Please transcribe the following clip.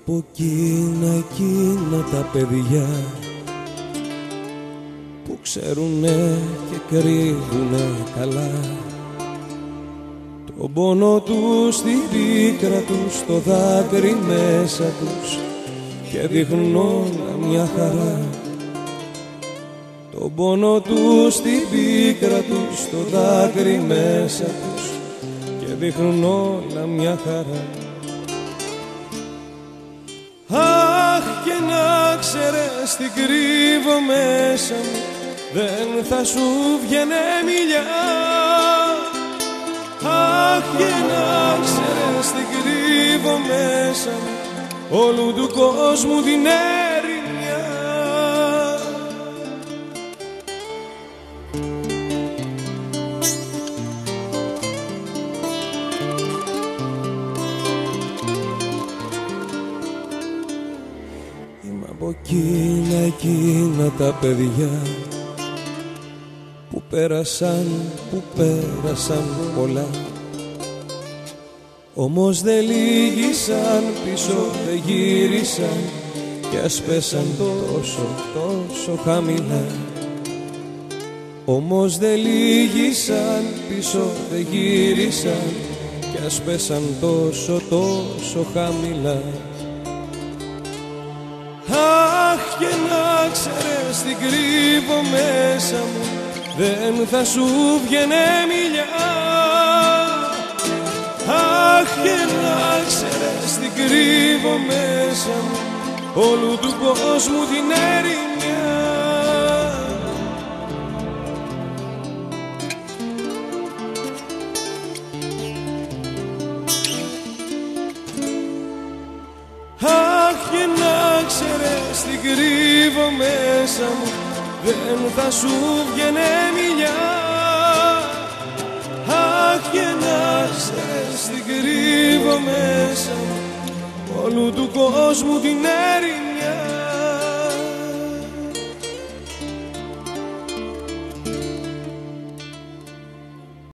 από εκείνα τα παιδιά που ξέρουνε και κρύβουνε καλά τον πόνο τους, στην πίκρα τους, το δάκρυ μέσα τους και δείχνουν όλα μια χαρά. Τον πόνο τους, στην πίκρα τους, το δάκρυ μέσα τους και δείχνουν όλα μια χαρά. Αχ, και να ξέρες τι κρύβω μέσα μου, δεν θα σου βγαίνε μιλιά. Αχ, και να ξέρες τι κρύβω μέσα μου, όλου του κόσμου την ερημιά. Είμαι από εκείνα τα παιδιά που πέρασαν πολλά, όμως δεν λύγησαν πίσω, δεν γύρισαν κι ας πέσαν τόσο χαμηλά. Όμως δεν λύγησαν πίσω, δεν γύρισαν κι ας πέσαν τόσο χαμηλά. Αχ, και να ξέρες τι κρύβω μέσα μου, δεν θα σου βγαίνε μιλιά. Αχ, και να ξέρες τι κρύβω μέσα μου, όλου του κόσμου την ερημιά. Αχ, και να ξέρες τι κρύβω μέσα μου, δεν θα σου βγαίνε μιλιά. Αχ, και να ξέρεις τι κρύβω μέσα μου, όλου του κόσμου την ερημιά.